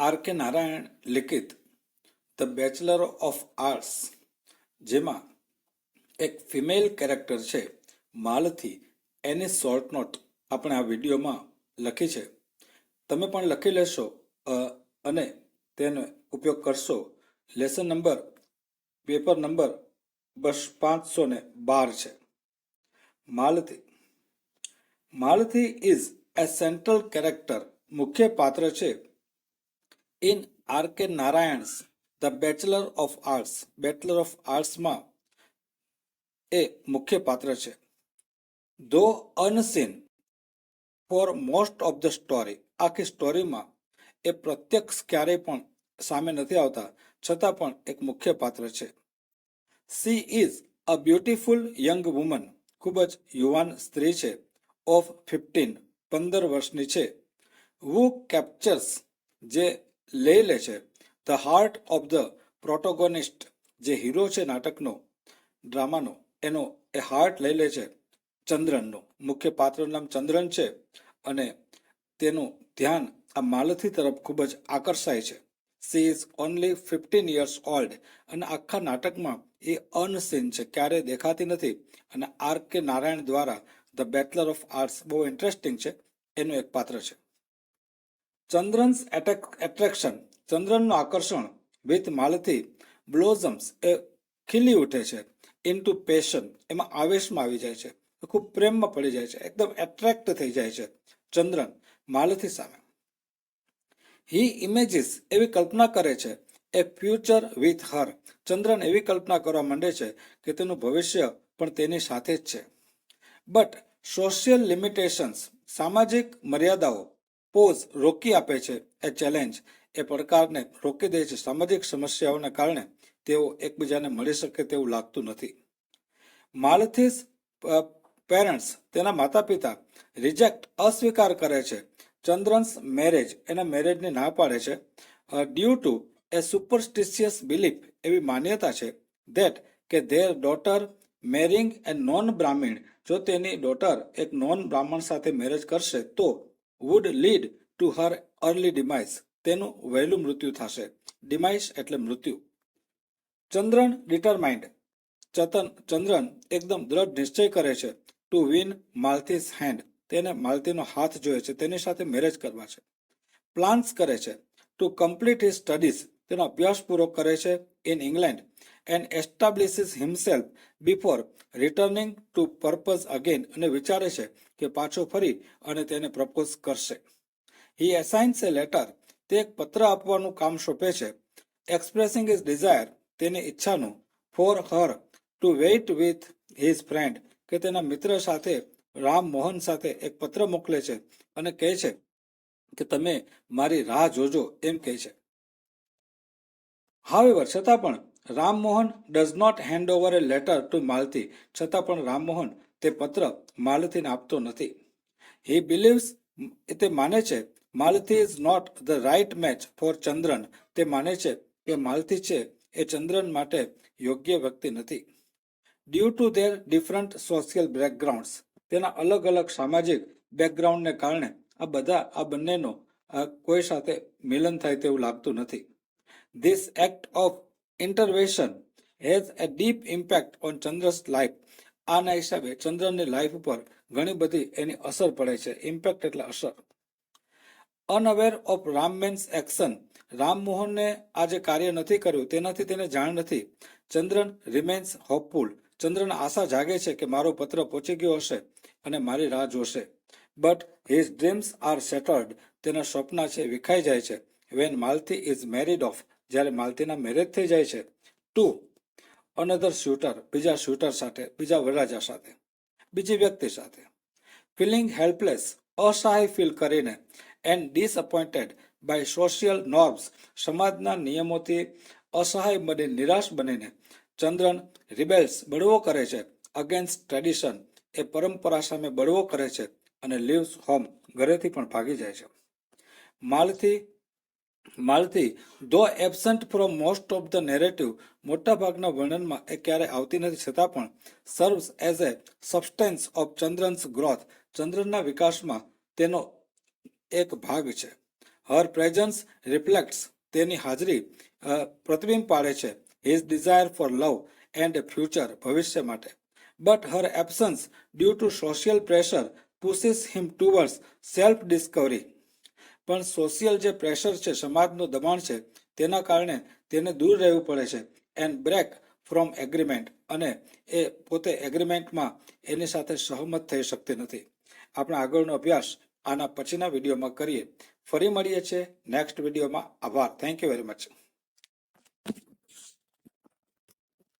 R.K.. Narayan લિખિત the bachelor of arts, જેમાં એક ફિમેલ કેરેક્ટર છે માલતી, એની શોર્ટ નોટ આપણે આ વિડીયોમાં લખી છે. તમે પણ લખી લેશો અને તેનો ઉપયોગ કરશો. લેસન નંબર પેપર નંબર બસ 512 છે. Malti is a central character, મુખ્ય પાત્ર છે in R K. Narayan's the bachelor of arts. Bachelor of આર્ટ્સમાં એ મુખ્ય પાત્ર છે. Though unseen for most of the story. આખી સ્ટોરીમાં એ પ્રત્યક્ષ ક્યારેય પણ સામે નથી આવતા, છતાં પણ એક મુખ્ય પાત્ર છે. She is a beautiful young woman. ખૂબ જ યુવાન સ્ત્રી છે. ઓફ 15 વર્ષની છે. વુ કેપ્ચર્સ, જે લઈ લે છે, ધ હાર્ટ ઓફ ધ પ્રોટોગોનિસ્ટ, જે હીરો છે નાટકનો, ડ્રામાનો, એનો એ હાર્ટ લઈ લે છે ચંદ્રનનું. મુખ્ય પાત્રનું નામ ચંદ્રન છે અને તેનું ધ્યાન આ માલતી તરફ ખૂબ જ આકર્ષાય છે. She is only 15 years old અને આખા નાટકમાં એ અનસીન છે, ક્યારેય દેખાતી નથી. અને આર.કે. નારાયણ દ્વારા ધ બેચલર ઓફ આર્ટ્સ બહુ ઇન્ટરેસ્ટિંગ છે, એનું એક પાત્ર છે. ચંદ્રન્સ એટ્રેક્શન, ચંદ્રનનું આકર્ષણ વિથ માલતી બ્લોઝમ્સ, એ ખીલી ઉઠે છે. ઇન્ટુ પેશન, એમાં આવેશમાં આવી જાય છે, ખૂબ પ્રેમમાં પડી જાય છે, એકદમ એટ્રેક્ટ થઈ જાય છે ચંદ્રન માલતી સામે. હી ઇમેજીસ, એવી કલ્પના કરે છે, એ ફ્યુચર વિથ હર. ચંદ્રન એવી કલ્પના કરવા માંડે છે કે તેનું ભવિષ્ય પણ તેની સાથે જ છે. બટ સોશિયલ લિમિટેશન્સ, સામાજિક મર્યાદાઓ, પોઝ, રોકી આપે છે, એ ચેલેન્જ, એ પડકારને રોકી દે છે. સામાજિક સમસ્યાઓને કારણે તેઓ એકબીજાને મળી શકે તેવું લાગતું નથી. માલતીસ પેરેન્ટ્સ, તેના માતા પિતા રિજેક્ટ, અસ્વીકાર કરે છે ચંદ્રન્સ મેરેજ, એના મેરેજને ના પાડે છે. ડ્યુ ટુ એ સુપરસ્ટિશિયસ બિલીફ, એવી માન્યતા છે ધેટ કે ધેર ડોટર મેરિંગ એ નોન બ્રાહ્મણ, જો તેની ડોટર એક નોન બ્રાહ્મણ સાથે મેરેજ કરશે તો would lead to her early demise, તેનું વહેલું મૃત્યુ થશે. ડિમાઇસ એટલે મૃત્યુ. ચંદ્રન ડિટરમાઇન્ડ, ચંદ્રન એકદમ દ્રઢ નિશ્ચય કરે છે ટુ વિન માલતીસ હેન્ડ, તેને માલતીનો હાથ જોઈએ છે, તેની સાથે મેરેજ કરવા છે. પ્લાન્સ કરે છે ટુ કમ્પ્લીટ હિઝ સ્ટડીઝ, તેનો અભ્યાસ પૂરો કરે છે in England and establishes himself before returning to purpose again, અને વિચારે છે કે પાછો ફરી અને તેને પ્રપોઝ કરશે. હી એસાઇન્સ એ લેટર, તે એક પત્ર આપવાનું કામ સોંપે છે. એક્સપ્રેસિંગ હિઝ ડિઝાયર, તેની ઈચ્છાનું. For her to wait with his friend, કે તેના મિત્ર સાથે, રામ મોહન સાથે એક પત્ર મોકલે છે અને કહે છે કે તમે મારી રાહ જોજો, એમ કહે છે. હાવેવર, છતાં પણ Rammohan does not hand over a letter to Malti, છતાં પણ રામમોહન તે પત્ર માલતીને આપતો નથી. હી બિલીવ્સ, તે માને છે, Malti is not the right match for Chandran, તે માને છે કે માલતી છે એ ચંદ્રન માટે યોગ્ય વ્યક્તિ નથી. Due to their different social backgrounds, તેના અલગ અલગ સામાજિક બેકગ્રાઉન્ડને કારણે આ બંનેનો કોઈ સાથે મિલન થાય તેવું લાગતું નથી. This act of intervention has a deep impact on Chandra's life, આના હિસાબે ચંદ્રની લાઈફ ઉપર ઘણી બધી એની અસર પડે છે. ઇમ્પેક્ટ એટલે અસર. અનઅવેર ઓફ રામમેન્સ એક્શન, રામમોહનને આ જે કાર્ય નથી કર્યું તેનાથી તેને જાણ નથી. ચંદ્રન રિમેન્સ હોપફુલ, ચંદ્રને આશા જાગે છે કે મારો પત્ર પહોંચી ગયો હશે અને મારી રાહ જોશે. But his dreams are shattered, તેના સપના છે વિખાઈ જાય છે. When Malti is married off, જ્યારે માલતીના મેરેજ થઈ જાય છે ટુ અનધર શૂટર, બીજા શૂટર સાથે, બીજા વરરાજા સાથે, બીજી વ્યક્તિ સાથે. ફિલિંગ હેલ્પલેસ, અસહાય ફીલ કરીને, and disappointed by social norms, સમાજના નિયમોથી અસહાય બની, નિરાશ બનીને ચંદ્રન રિબેલ્સ, બળવો કરે છે, અગેન્સ્ટ ટ્રેડિશન, એ પરંપરા સામે બળવો કરે છે, અને લીવ્સ હોમ, ઘરેથી પણ ભાગી જાય છે. Malti though absent from most of the narrative, મોટાભાગના વર્ણનમાં એ ક્યારેય આવતી નથી, છતાં પણ serves as a substance of Chandran's growth, ચંદ્રના વિકાસમાં તેનો એક ભાગ છે. હર પ્રેઝન્સ રિફ્લેક્ટ્સ, તેની હાજરી પ્રતિબિંબ પાડે છે his desire for love and future, ભવિષ્ય માટે. But her absence due to social pressure pushes him towards self discovery. પણ સોશિયલ જે પ્રેશર છે, સમાજનું દબાણ છે, તેના કારણે તેને દૂર રહેવું પડે છે. એન્ડ બ્રેક ફ્રોમ એગ્રીમેન્ટ, અને એ પોતે એગ્રીમેન્ટમાં એની સાથે સહમત થઈ શકતી નથી. આપણે આગળનો અભ્યાસ આના પછીના વિડીયોમાં કરીએ. ફરી મળીએ છીએ નેક્સ્ટ વિડીયોમાં. આભાર. Thank you very much.